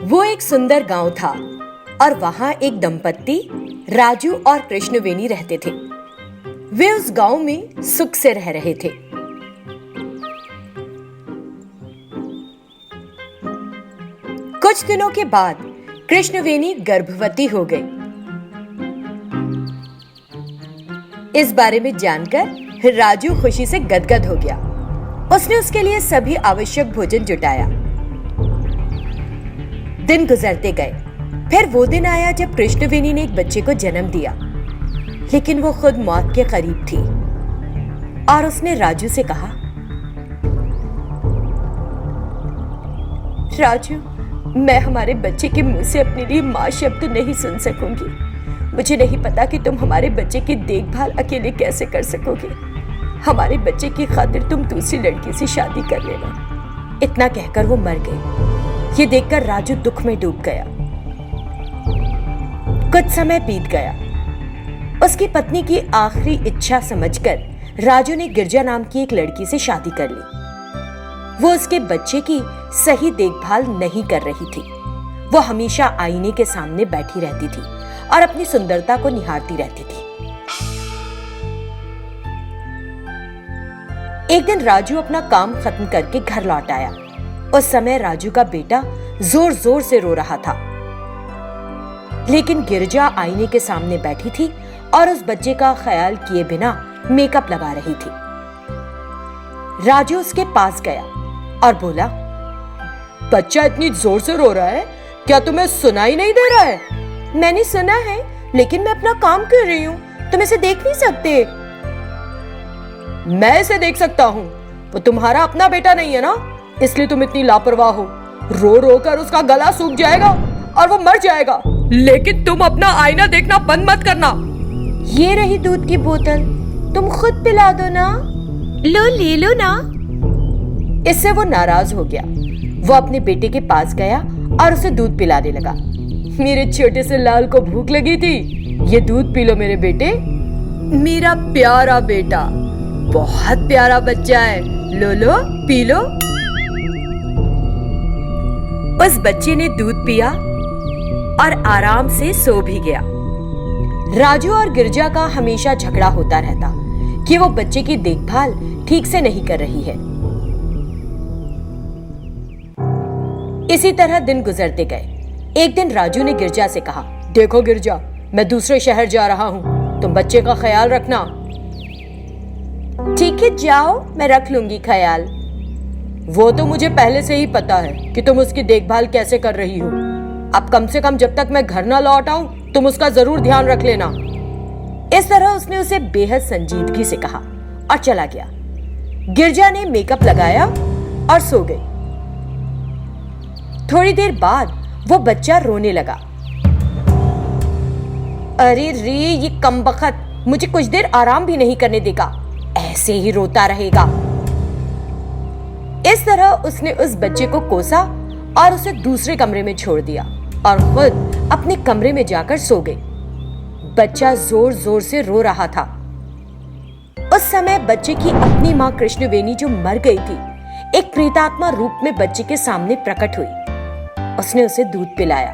वो एक सुंदर गांव था और वहां एक दंपत्ति राजू और कृष्णवेणी रहते थे। वे उस गांव में सुख से रह रहे थे। कुछ दिनों के बाद कृष्णवेणी गर्भवती हो गई। इस बारे में जानकर राजू खुशी से गदगद हो गया। उसने उसके लिए सभी आवश्यक भोजन जुटाया। दिन गुजरते गए। फिर वो दिन आया जब कृष्णवेणी ने एक बच्चे को जन्म दिया, लेकिन वो खुद मौत के करीब थी और उसने राजू से कहा, राजू, मैं हमारे बच्चे के मुंह से अपने लिए मां शब्द नहीं सुन सकूंगी। मुझे नहीं पता कि तुम हमारे बच्चे की देखभाल अकेले कैसे कर सकोगे। हमारे बच्चे की खातिर तुम दूसरी लड़की से शादी कर लेना। इतना कहकर वो मर गई। ये देखकर राजू दुख में डूब गया। कुछ समय बीत गया। उसकी पत्नी की आखिरी इच्छा समझकर राजू ने गिरजा नाम की एक लड़की से शादी कर ली। वो उसके बच्चे की सही देखभाल नहीं कर रही थी। वो हमेशा आईने के सामने बैठी रहती थी और अपनी सुंदरता को निहारती रहती थी। एक दिन राजू अपना काम खत्म करके घर लौट आया। उस समय राजू का बेटा जोर जोर से रो रहा था, लेकिन गिरजा आईने के सामने बैठी थी और उस बच्चे का ख्याल किए बिना मेकअप लगा रही थी। राजू उसके पास गया और बोला, बच्चा इतनी जोर से रो रहा है, क्या तुम्हें सुनाई नहीं दे रहा है? मैंने सुना है, लेकिन मैं अपना काम कर रही हूँ। तुम इसे देख नहीं सकते? मैं इसे देख सकता हूँ। वो तुम्हारा अपना बेटा नहीं है ना, इसलिए तुम इतनी लापरवाह हो। रो रो कर उसका गला सूख जाएगा और वो मर जाएगा। लेकिन तुम अपना आईना देखना बंद मत करना। ये रही दूध की बोतल, तुम खुद पिला दो ना। लो, ले लो ना। इससे वो नाराज हो गया। वो अपने बेटे के पास गया और उसे दूध पिलाने लगा। मेरे छोटे से लाल को भूख लगी थी, ये दूध पी लो मेरे बेटे। मेरा प्यारा बेटा, बहुत प्यारा बच्चा है, लो लो पी लो। उस बच्चे ने दूध पिया और आराम से सो भी गया। राजू और गिरजा का हमेशा झगड़ा होता रहता कि वो बच्चे की देखभाल ठीक से नहीं कर रही है। इसी तरह दिन गुजरते गए। एक दिन राजू ने गिरजा से कहा, देखो गिरजा, मैं दूसरे शहर जा रहा हूँ, तुम बच्चे का ख्याल रखना। ठीक है, जाओ, मैं रख लूंगी ख्याल। वो तो मुझे पहले से ही पता है कि तुम उसकी देखभाल कैसे कर रही हो। अब कम से कम जब तक मैं घर ना लौट आऊं, तुम उसका जरूर ध्यान रख लेना। इस तरह उसने उसे बेहद संजीदगी से कहा और चला गया। गिरजा ने मेकअप लगाया और सो गई। थोड़ी देर बाद वो बच्चा रोने लगा। अरे रे, ये कमबख्त मुझे कुछ देर आराम भी नहीं करने देगा, ऐसे ही रोता रहेगा। इस तरह उसने उस बच्चे को कोसा और उसे दूसरे कमरे में छोड़ दिया और खुद अपने कमरे में जाकर सो गई। बच्चा जोर जोर से रो रहा था। उस समय बच्चे की अपनी मां कृष्णवेणी, जो मर गई थी, एक प्रेतात्मा रूप में बच्चे के सामने प्रकट हुई। उसने उसे दूध पिलाया।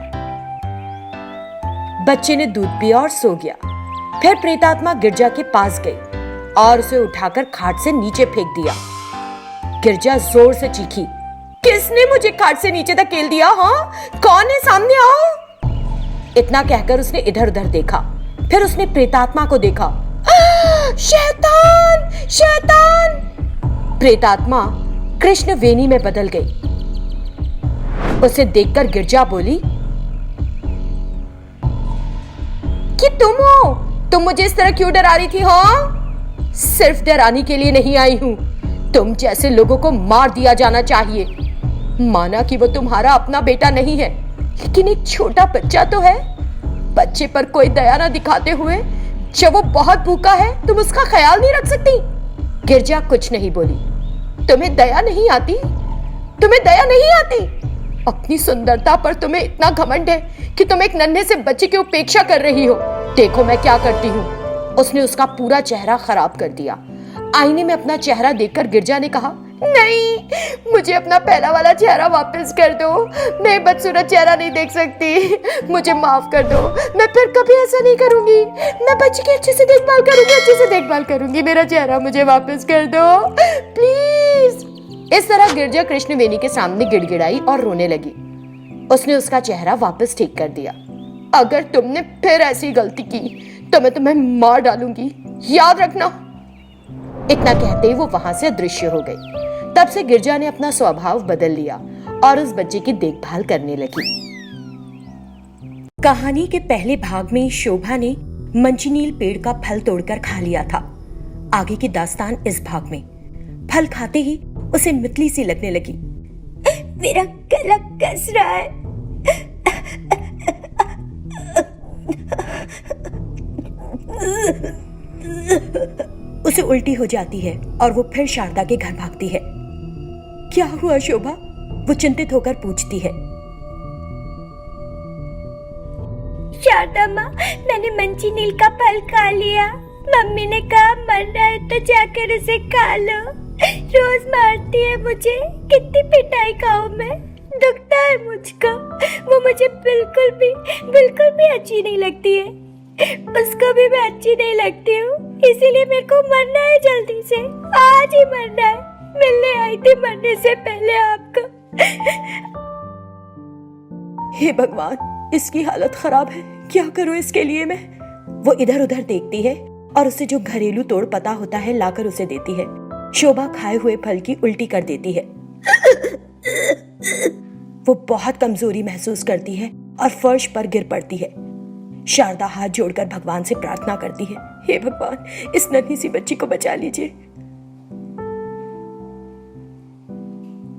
बच्चे ने दूध पिया और सो गया। फिर प्रेतात्मा गिरजा के पास गई और उसे उठाकर खाट से नीचे फेंक दिया। गिरजा जोर से चीखी, किसने मुझे खाट से नीचे धकेल दिया? हाँ, कौन है? सामने आओ। इतना कहकर उसने इधर उधर देखा। फिर उसने प्रेतात्मा को देखा। शैतान, शैतान! प्रेतात्मा कृष्णवेणी में बदल गई। उसे देखकर गिरजा बोली कि तुम हो? तुम मुझे इस तरह क्यों डरा रही थी? हाँ, सिर्फ डराने के लिए नहीं आई हूं। तुम जैसे लोगों को मार दिया जाना चाहिए। माना कि वो तुम्हारा अपना बेटा नहीं है, लेकिन एक छोटा बच्चा तो है। बच्चे पर कोई दया ना दिखाते हुए, जब वो बहुत भूखा है, तुम उसका ख्याल नहीं रख सकती। गिरजा कुछ नहीं बोली। तुम्हें दया नहीं आती? तुम्हें दया नहीं आती? अपनी सुंदरता पर तुम्हें इतना घमंड है कि तुम एक नन्हे से बच्चे की उपेक्षा कर रही हो। देखो मैं क्या करती हूँ। उसने उसका पूरा चेहरा खराब कर दिया। आईने में अपना चेहरा देखकर गिरजा ने कहा, नहीं, मुझे अपना पहला वाला चेहरा वापस कर दो। मैं बदसूरत चेहरा नहीं देख सकती। मुझे माफ कर दो। मैं फिर कभी ऐसा नहीं करूंगी। मैं बच्ची की अच्छे से देखभाल करूंगी। मेरा चेहरा मुझे वापस कर दो प्लीज। इस तरह गिरजा कृष्णवेणी के सामने गिड़गिड़ाई और रोने लगी। उसने उसका चेहरा वापस ठीक कर दिया। अगर तुमने फिर ऐसी गलती की तो मैं तुम्हें मार डालूंगी, याद रखना। इतना कहते ही वो वहां से अदृश्य हो गई। तब से गिरजा ने अपना स्वभाव बदल लिया और उस बच्चे की देखभाल करने लगी। कहानी के पहले भाग में शोभा ने मंचीनील पेड़ का फल तोड़कर खा लिया था। आगे की दास्तान इस भाग में। फल खाते ही उसे मितली सी लगने लगी। मेरा गला कस रहा है। उसे उल्टी हो जाती है और वो फिर शारदा के घर भागती है। क्या हुआ शोभा? वो चिंतित होकर पूछती है। शारदा माँ, मैंने मंचीनील का फल खा लिया। मम्मी ने कहा मर रहा है तो जाकर उसे खा लो। रोज मारती है मुझे, कितनी पिटाई खाऊं मैं, दुखता है मुझको। वो मुझे बिल्कुल भी अच्छी नहीं लगती है। उसको भी मैं अच्छी नहीं लगती हूँ, इसीलिए मेरे को मरना है जल्दी से, आज ही मरना है। मिलने आई थी मरने से पहले आपको। हे भगवान, इसकी हालत खराब है, क्या करूं इसके लिए मैं? वो इधर उधर देखती है और उसे जो घरेलू तोड़ पता होता है लाकर उसे देती है। शोभा खाए हुए फल की उल्टी कर देती है। वो बहुत कमजोरी महसूस करती है और फर्श पर गिर पड़ती है। शारदा हाथ जोड़कर भगवान से प्रार्थना करती है, हे भगवान, इस नन्ही सी बच्ची को बचा लीजिए।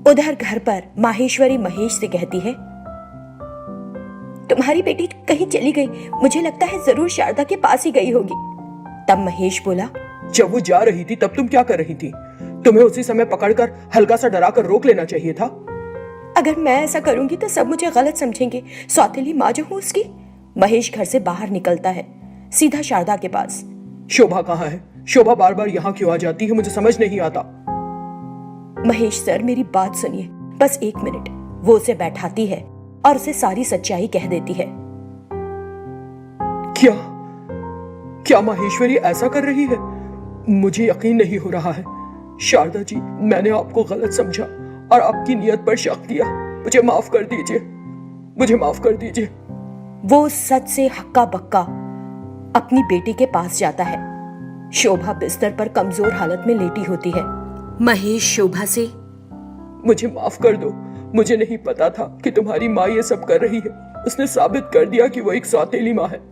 उधर घर पर माहेश्वरी महेश से कहती है, तुम्हारी बेटी कहीं चली गई, मुझे लगता है जरूर शारदा के पास ही गई होगी। तब महेश बोला, जब वो जा रही थी तब तुम क्या कर रही थी? तुम्हें उसी समय पकड़कर हल्का सा डरा कर रोक लेना चाहिए था। अगर मैं ऐसा करूंगी तो सब मुझे गलत समझेंगे, सौतेली माँ जो हूँ उसकी। महेश घर से बाहर निकलता है, सीधा शारदा के पास। शोभा कहाँ है? शोभा बार बार यहाँ क्यों आ जाती है, मुझे समझ नहीं आता। महेश सर, मेरी बात सुनिए, बस 1 मिनट। वो उसे बैठाती है और उसे सारी सच्चाई कह देती है। क्या माहेश्वरी ऐसा कर रही है? मुझे यकीन नहीं हो रहा है। शारदा जी, मैंने आपको गलत समझा और आपकी नियत पर शक किया। मुझे माफ कर दीजिए, मुझे माफ कर दीजिए। वो सच से हक्का बक्का अपनी बेटी के पास जाता है। शोभा बिस्तर पर कमजोर हालत में लेटी होती है। महेश शोभा से, मुझे माफ कर दो, मुझे नहीं पता था कि तुम्हारी माँ ये सब कर रही है। उसने साबित कर दिया कि वो एक सौतेली माँ है।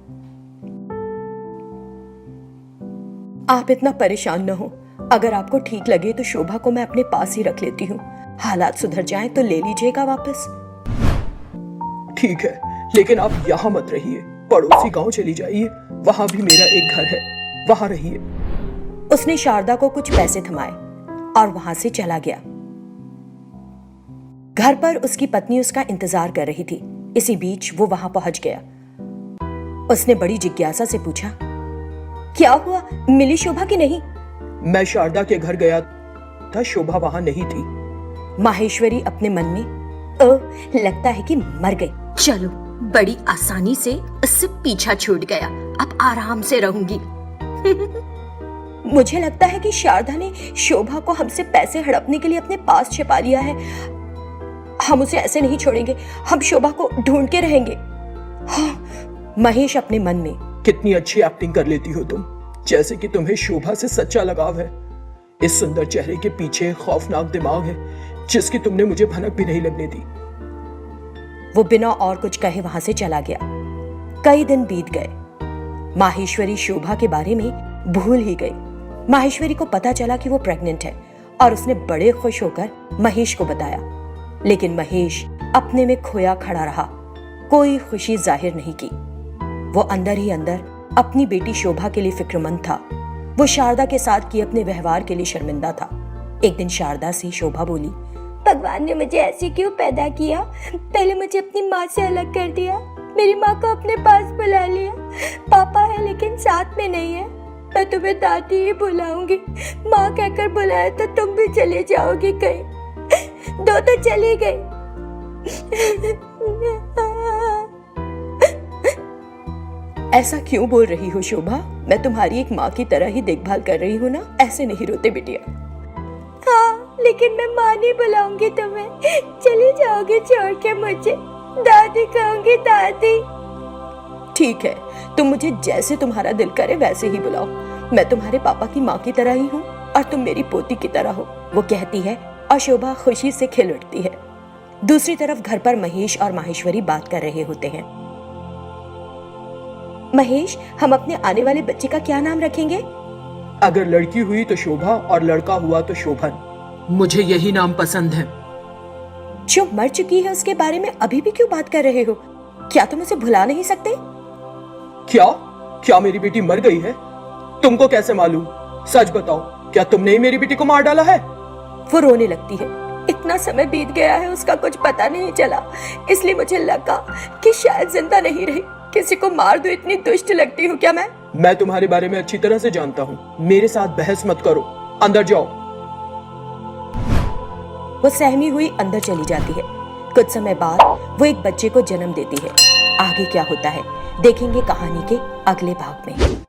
आप इतना परेशान न हो। अगर आपको ठीक लगे तो शोभा को मैं अपने पास ही रख लेती हूँ। हालात सुधर जाएं तो ले लीजिएगा वापस। ठीक है, लेकिन आप यहाँ मत रहिए, पड़ोसी गांव चली जाइए, वहां भी मेरा एक घर है, वहां रहिए। उसने शारदा को कुछ पैसे थमाए और वहां से चला गया। घर पर उसकी पत्नी उसका इंतजार कर रही थी। इसी बीच वो वहां पहुंच गया। उसने बड़ी जिज्ञासा से पूछा, क्या हुआ, मिली शोभा की नहीं? मैं शारदा के घर गया था, शोभा वहां नहीं थी। माहेश्वरी अपने मन में, लगता है कि मर गई। चलो, बड़ी आसानी से उससे पीछा छूट गया, अब आराम से रहूंगी। मुझे लगता है कि शारदा ने शोभा को हमसे पैसे हड़पने के लिए अपने पास छिपा लिया है। हम उसे ऐसे नहीं छोड़ेंगे, हम शोभा को ढूंढ के रहेंगे। हाँ, महेश अपने मन में, कितनी अच्छी एक्टिंग कर लेती हो तुम, जैसे कि तुम्हें शोभा से सच्चा लगाव है। इस सुंदर चेहरे के पीछे खौफनाक दिमाग है जिसकी तुमने मुझे भनक भी नहीं लगने दी। वो बिना और कुछ कहे वहां से चला गया। कई दिन बीत गए। माहेश्वरी शोभा के बारे में भूल ही गई। माहेश्वरी को पता चला कि वो प्रेग्नेंट है और उसने बड़े खुश होकर महेश को बताया। लेकिन महेश अपने में खोया खड़ा रहा, कोई खुशी जाहिर नहीं की। वो अंदर ही अंदर अपनी बेटी शोभा के लिए फिक्रमंद था। वो शारदा के साथ किए अपने व्यवहार के लिए शर्मिंदा था। एक दिन शारदा से शोभा बोली, भगवान ने मुझे ऐसे क्यों पैदा किया? पहले मुझे अपनी माँ से अलग कर दिया, मेरी माँ को अपने पास बुला लिया। पापा है लेकिन साथ में नहीं है। मैं तुम्हें दादी ही बुलाऊंगी। माँ कहकर बुलाया तो तुम भी चले जाओगी कहीं। दो तो चली गई। ऐसा क्यों बोल रही हो शोभा? मैं तुम्हारी एक माँ की तरह ही देखभाल कर रही हूँ ना। ऐसे नहीं रोते बिटिया। हाँ, लेकिन मैं माँ नहीं बुलाऊंगी तुम्हें। चली जाओगी छोड़ के मुझे। दादी कहूंगी, दादी। ठीक है, तुम मुझे जैसे तुम्हारा दिल करे वैसे ही बुलाओ। मैं तुम्हारे पापा की माँ की तरह ही हूँ और तुम मेरी पोती की तरह हो, वो कहती है और शोभा खुशी से खिल उठती है। दूसरी तरफ घर पर महेश और माहेश्वरी बात कर रहे होते हैं। महेश, हम अपने आने वाले बच्चे का क्या नाम रखेंगे? अगर लड़की हुई तो शोभा और लड़का हुआ तो शोभन। मुझे यही नाम पसंद है। जो मर चुकी है उसके बारे में अभी भी क्यों बात कर रहे हो? क्या तुम उसे भुला नहीं सकते? क्या मेरी बेटी मर गई है? तुमको कैसे मालूम? सच बताओ, क्या तुमने ही मेरी बेटी को मार डाला है? वो रोने लगती है। इतना समय बीत गया है, उसका कुछ पता नहीं चला, इसलिए मुझे लगा कि शायद जिंदा नहीं रही। किसी को मार दो, इतनी दुष्ट लगती हूँ क्या मैं तुम्हारे बारे में अच्छी तरह से जानता हूँ। मेरे साथ बहस मत करो, अंदर जाओ। वो सहमी हुई अंदर चली जाती है। कुछ समय बाद वो एक बच्चे को जन्म देती है। आगे क्या होता है देखेंगे कहानी के अगले भाग में।